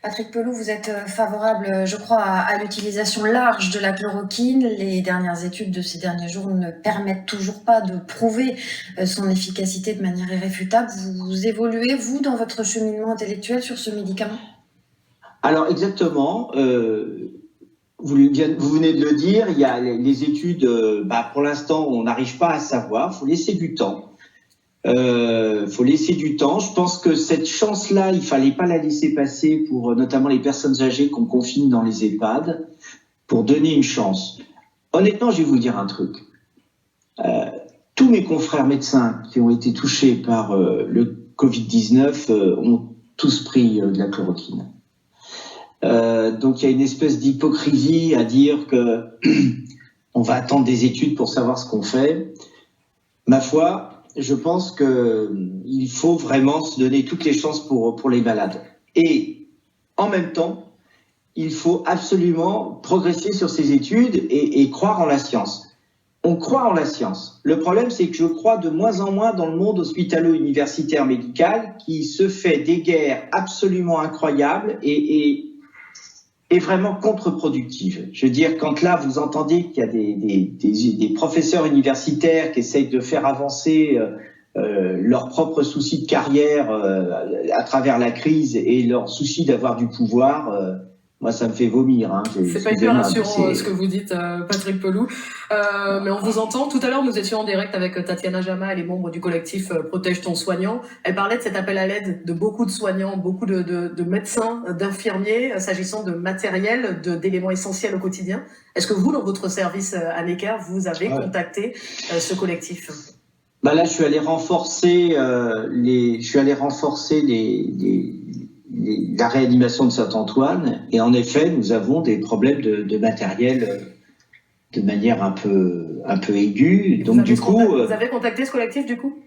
Patrick Pelloux, vous êtes favorable, je crois, à l'utilisation large de la chloroquine. Les dernières études de ces derniers jours ne permettent toujours pas de prouver son efficacité de manière irréfutable. Vous évoluez, vous, dans votre cheminement intellectuel sur ce médicament? Alors exactement, vous venez de le dire, il y a les études, pour l'instant on n'arrive pas à savoir, il faut laisser du temps. Je pense que cette chance-là, il fallait pas la laisser passer pour notamment les personnes âgées qu'on confine dans les EHPAD, pour donner une chance. Honnêtement, je vais vous dire un truc. Tous mes confrères médecins qui ont été touchés par le Covid-19 ont tous pris de la chloroquine. Donc il y a une espèce d'hypocrisie à dire que on va attendre des études pour savoir ce qu'on fait. Ma foi, je pense qu'il faut vraiment se donner toutes les chances pour les malades. Et en même temps, il faut absolument progresser sur ces études et croire en la science. On croit en la science. Le problème, c'est que je crois de moins en moins dans le monde hospitalo-universitaire médical qui se fait des guerres absolument incroyables et vraiment contre-productive. Je veux dire, quand là, vous entendez qu'il y a des professeurs universitaires qui essayent de faire avancer leurs propres soucis de carrière à travers la crise et leur souci d'avoir du pouvoir, moi, ça me fait vomir. Hein. C'est pas hyper rassurant ce que vous dites, Patrick Pelloux. Mais on vous entend. Tout à l'heure, nous étions en direct avec Tatiana Jama, les membres du collectif Protège ton soignant. Elle parlait de cet appel à l'aide de beaucoup de soignants, beaucoup de médecins, d'infirmiers, s'agissant de matériel, d'éléments essentiels au quotidien. Est-ce que vous, dans votre service à Necker, vous avez contacté ce collectif ? Là, je suis allé renforcer la réanimation de Saint-Antoine, et en effet, nous avons des problèmes de matériel de manière un peu aiguë. Donc du coup, vous avez contacté ce collectif du coup ?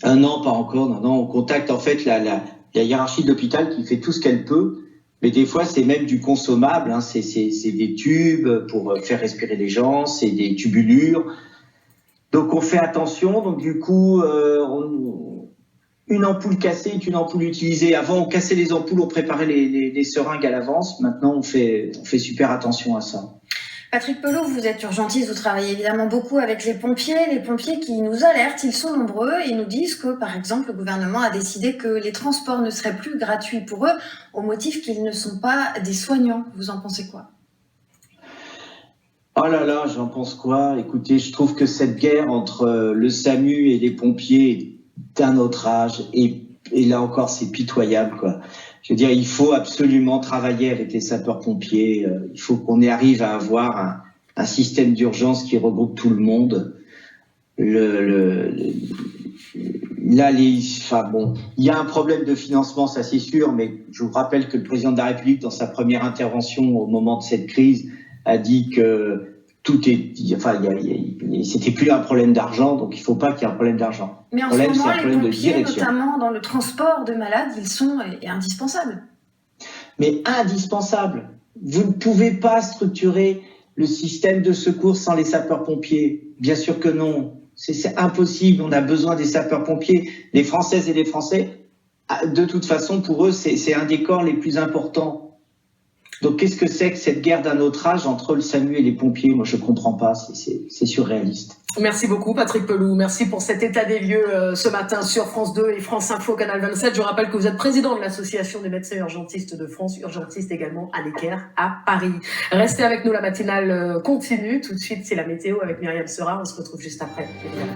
Non, pas encore. Non, on contacte en fait la hiérarchie de l'hôpital qui fait tout ce qu'elle peut, mais des fois c'est même du consommable. Hein. C'est des tubes pour faire respirer les gens, c'est des tubulures. Donc on fait attention. Donc du coup, une ampoule cassée est une ampoule utilisée. Avant, on cassait les ampoules, on préparait les seringues à l'avance. Maintenant, on fait super attention à ça. Patrick Pelloux, vous êtes urgentiste, vous travaillez évidemment beaucoup avec les pompiers qui nous alertent, ils sont nombreux et ils nous disent que, par exemple, le gouvernement a décidé que les transports ne seraient plus gratuits pour eux au motif qu'ils ne sont pas des soignants. Vous en pensez quoi ? Oh là là, j'en pense quoi ? Écoutez, je trouve que cette guerre entre le SAMU et les pompiers d'un autre âge, et là encore c'est pitoyable quoi. Je veux dire, il faut absolument travailler avec les sapeurs-pompiers, il faut qu'on y arrive à avoir un système d'urgence qui regroupe tout le monde. Là, il y a un problème de financement, ça c'est sûr, mais je vous rappelle que le président de la République, dans sa première intervention au moment de cette crise, a dit que c'était plus un problème d'argent, donc il ne faut pas qu'il y ait un problème d'argent. Mais en ce moment, les pompiers, notamment dans le transport de malades, ils sont indispensables. Mais indispensables. Vous ne pouvez pas structurer le système de secours sans les sapeurs-pompiers. Bien sûr que non. C'est impossible. On a besoin des sapeurs-pompiers. Les Françaises et les Français, de toute façon, pour eux, c'est un des corps les plus importants. Donc, qu'est-ce que c'est que cette guerre d'un autre âge entre le SAMU et les pompiers ? Moi, je ne comprends pas. C'est surréaliste. Merci beaucoup, Patrick Pelloux. Merci pour cet état des lieux ce matin sur France 2 et France Info, Canal 27. Je rappelle que vous êtes président de l'Association des médecins urgentistes de France, urgentiste également à Necker, à Paris. Restez avec nous, la matinale continue. Tout de suite, c'est la météo avec Myriam Sera. On se retrouve juste après, évidemment.